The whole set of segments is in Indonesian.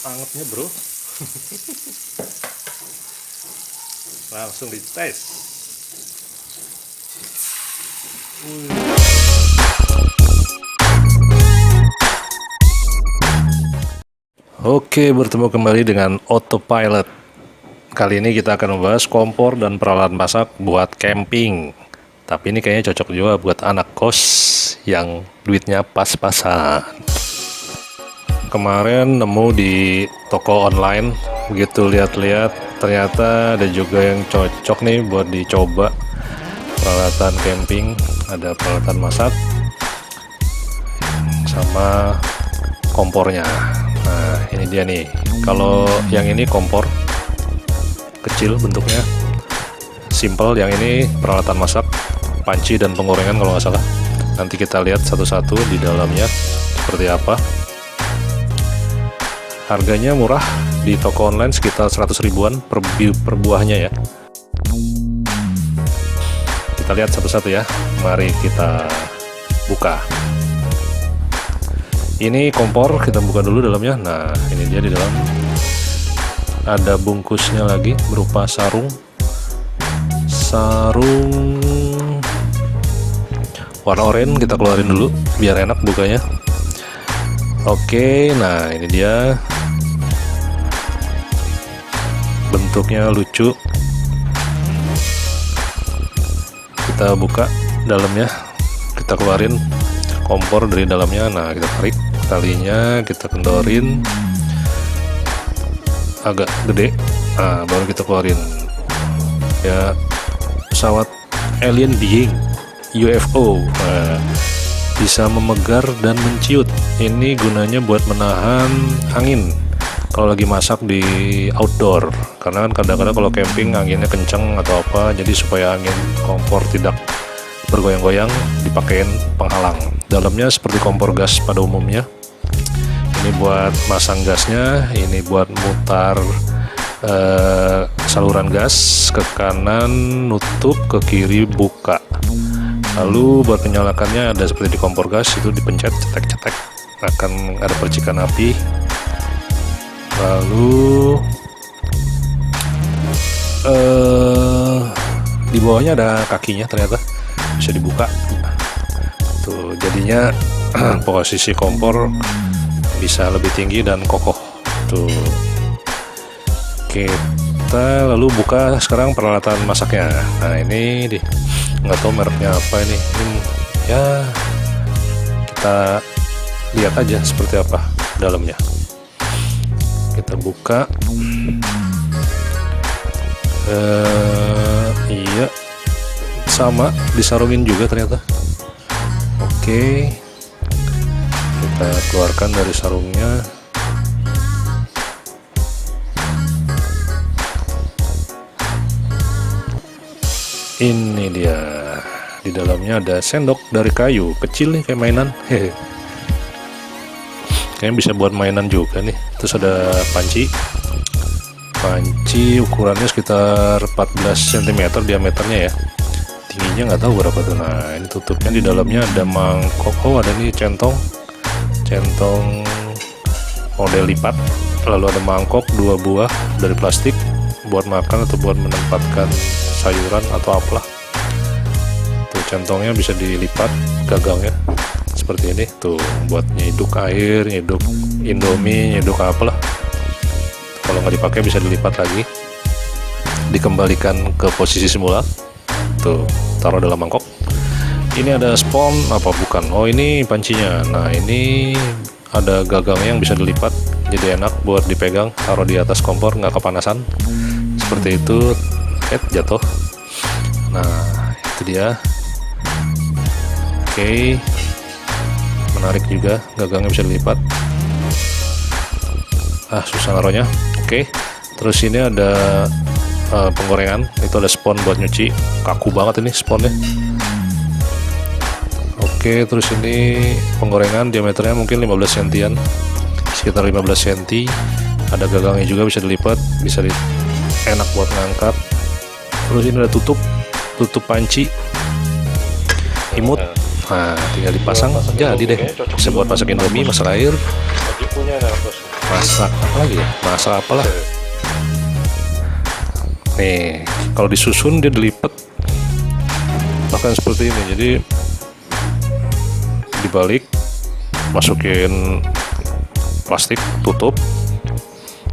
Angetnya bro. Langsung dites. Oke, bertemu kembali dengan Autopilot. Kali ini kita akan membahas kompor dan peralatan masak buat camping. Tapi ini kayaknya cocok juga buat anak kos yang duitnya pas-pasan. Kemarin nemu di toko online, begitu lihat-lihat ternyata ada juga yang cocok nih buat dicoba. Peralatan camping, ada peralatan masak sama kompornya. Nah, ini dia nih. Kalau yang ini kompor kecil bentuknya, simple. Yang ini peralatan masak, panci dan penggorengan kalau nggak salah. Nanti kita lihat satu-satu di dalamnya seperti apa. Harganya murah di toko online, sekitar 100 ribuan per buahnya ya. Kita lihat satu-satu ya. Mari kita buka. Ini kompor, kita buka dulu dalamnya. Nah, ini dia di dalam. Ada bungkusnya lagi berupa sarung warna oranye. Kita keluarin dulu biar enak bukanya. Oke, nah ini dia. Bentuknya lucu. Kita buka dalamnya, kita keluarin kompor dari dalamnya. Nah, kita tarik talinya, kita kendorin agak gede. Nah, baru kita keluarin ya, pesawat alien being UFO. Nah, bisa memegar dan menciut. Ini gunanya buat menahan angin kalau lagi masak di outdoor, karena kan kadang-kadang kalau camping anginnya kenceng atau apa, jadi supaya angin kompor tidak bergoyang-goyang dipakein penghalang. Dalamnya seperti kompor gas pada umumnya. Ini buat masang gasnya, ini buat mutar saluran gas, ke kanan nutup, ke kiri buka. Lalu buat menyalakannya ada seperti di kompor gas, itu dipencet cetek-cetek, akan ada percikan api. Lalu di bawahnya ada kakinya, ternyata bisa dibuka. Tuh, jadinya posisi kompor bisa lebih tinggi dan kokoh. Tuh. Kita lalu buka sekarang peralatan masaknya. Nah, ini nggak tahu mereknya apa ini. Ya, kita lihat aja seperti apa dalamnya. Kita buka. Iya, sama disarungin juga ternyata. Oke, kita keluarkan dari sarungnya. Ini dia, di dalamnya ada sendok dari kayu kecil nih, kayak mainan. Kayaknya bisa buat mainan juga nih. Terus ada panci ukurannya sekitar 14 cm diameternya ya. Tingginya nggak tahu berapa tuh. Nah, ini tutupnya, di dalamnya ada mangkok. Oh, ada nih centong model lipat. Lalu ada mangkok 2 buah dari plastik buat makan atau buat menempatkan sayuran atau apalah. Tuh, centongnya bisa dilipat gagangnya seperti ini. Tuh, buat nyeduk air, nyeduk indomie, nyeduk apalah. Kalau nggak dipakai bisa dilipat lagi, dikembalikan ke posisi semula. Tuh, taruh dalam mangkok. Ini ada spon apa bukan? Oh, ini pancinya. Nah, ini ada gagangnya yang bisa dilipat, jadi enak buat dipegang, taruh di atas kompor, nggak kepanasan. Seperti itu. Jatuh. Nah, itu dia. Oke, menarik juga, gagangnya bisa dilipat. Susah naruhnya. Oke, terus ini ada penggorengan. Itu ada spon buat nyuci, kaku banget ini sponnya. Oke, terus ini penggorengan, diameternya mungkin 15 cm, sekitar 15 cm. Ada gagangnya juga, bisa dilipat, bisa enak buat ngangkat. Terus ini ada tutup panci, imut. Nah, tinggal dipasang, jadi deh. Bisa buat masak indomie, masak air. masak apa lagi ya, masak apalah. Nih kalau disusun dia dilipat bahkan seperti ini, jadi dibalik, masukin plastik, tutup,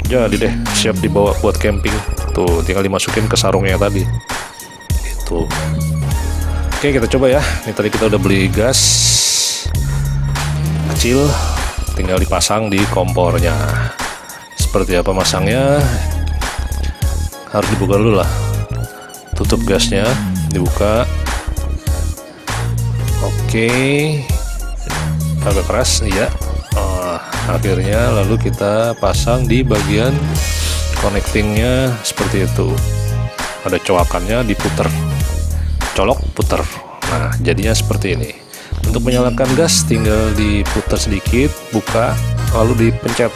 jadi deh siap dibawa buat camping. Tuh tinggal dimasukin ke sarungnya tadi itu. Oke, kita coba ya. Ini tadi kita udah beli gas kecil, tinggal dipasang di kompornya. Seperti apa masangnya, harus dibuka dulu lah, tutup gasnya dibuka. Oke, agak keras iya. Akhirnya lalu kita pasang di bagian connectingnya seperti itu. Ada coakannya, diputer, colok, puter. Nah jadinya seperti ini. Untuk menyalakan gas tinggal diputer sedikit, buka, lalu dipencet,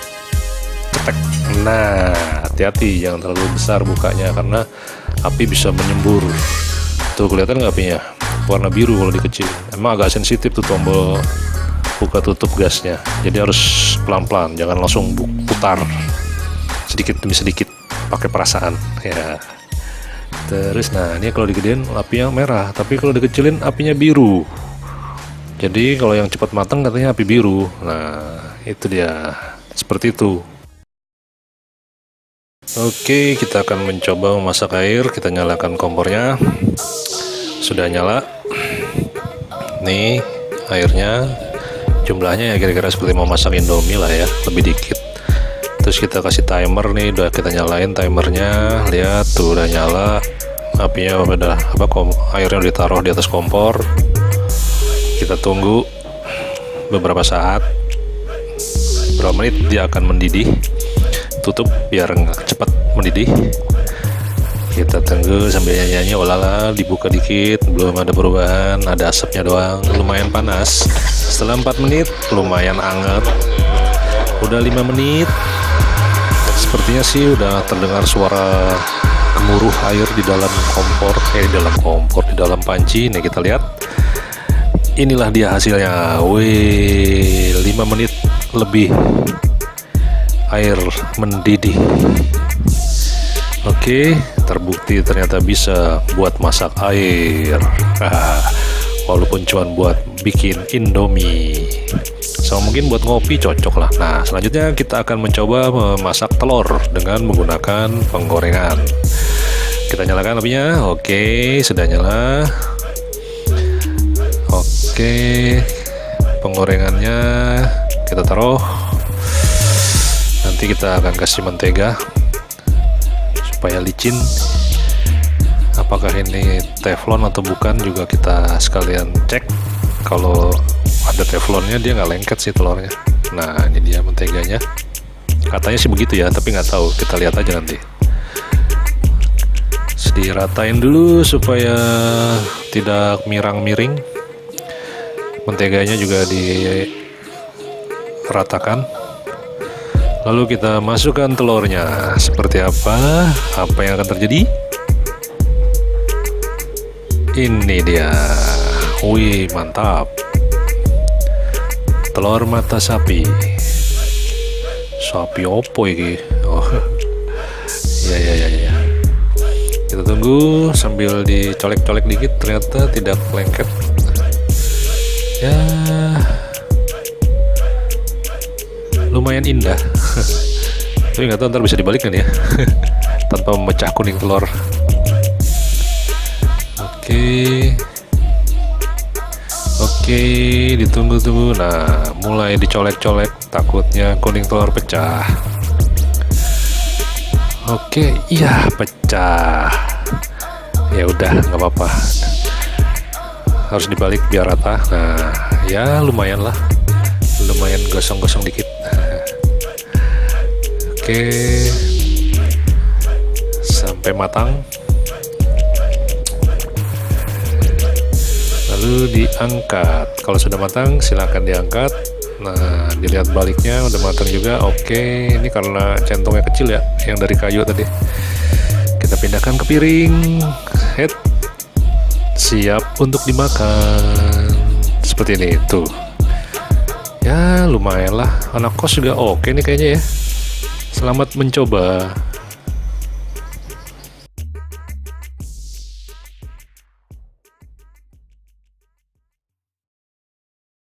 cetek. Nah hati-hati jangan terlalu besar bukanya karena api bisa menyembur. Tuh kelihatan nggak apinya, warna biru kalau dikecil. Emang agak sensitif tuh tombol buka tutup gasnya, jadi harus pelan-pelan, jangan langsung putar, sedikit demi sedikit, pakai perasaan ya. Terus nah ini kalau digedein apinya merah, tapi kalau dikecilin apinya biru. Jadi kalau yang cepat matang katanya api biru. Nah itu dia, seperti itu. Oke, kita akan mencoba memasak air. Kita nyalakan kompornya, sudah nyala. Nih airnya, jumlahnya ya kira-kira seperti mau masak Indomie lah ya, lebih dikit. Terus kita kasih timer nih, udah kita nyalain timernya. Lihat tuh udah nyala, apinya udah airnya udah ditaruh di atas kompor. Kita tunggu beberapa saat, berapa menit dia akan mendidih. Tutup biar cepat mendidih. Kita tunggu sambil nyanyi, olala, dibuka dikit, belum ada perubahan, ada asapnya doang, lumayan panas. Setelah 4 menit, lumayan anget. Udah 5 menit, sepertinya sih udah terdengar suara gemuruh air di dalam kompor, di dalam panci. Nih kita lihat, inilah dia hasilnya. Wih, 5 menit lebih air mendidih. Oke, terbukti ternyata bisa buat masak air. Walaupun cuma buat bikin Indomie, sama mungkin buat ngopi cocok lah. Nah selanjutnya kita akan mencoba memasak telur dengan menggunakan penggorengan. Kita nyalakan apinya. Oke, sudah nyala. Oke, penggorengannya kita taruh. Nanti kita akan kasih mentega supaya licin. Apakah ini teflon atau bukan juga kita sekalian cek. Kalau ada teflonnya dia nggak lengket sih telurnya. Nah ini dia menteganya, katanya sih begitu ya, tapi nggak tahu, kita lihat aja nanti. Diratain dulu supaya tidak mirang-miring. Menteganya juga diratakan. Lalu kita masukkan telurnya. Seperti apa yang akan terjadi? Ini dia. Wih, mantap. Telur mata sapi. Sapi opo ini? Oh. Ya. Kita tunggu sambil dicolek-colek dikit, ternyata tidak lengket. Ya. Lumayan indah. Tapi nggak tahu ntar bisa dibalik kan ya. Tanpa memecah kuning telur. Oke, ditunggu-tunggu. Nah, mulai dicolek-colek, takutnya kuning telur pecah. Oke, iya pecah. Ya udah, nggak apa-apa. Harus dibalik biar rata. Nah, ya lumayan lah. Lumayan gosong-gosong dikit. Oke, sampai matang. Lalu diangkat. Kalau sudah matang silakan diangkat. Nah, dilihat baliknya udah matang juga. Oke, ini karena centongnya kecil ya, yang dari kayu tadi. Kita pindahkan ke piring. Siap untuk dimakan. Seperti ini tuh. Ya lumayan lah, anak kos juga oke nih kayaknya ya. Selamat mencoba.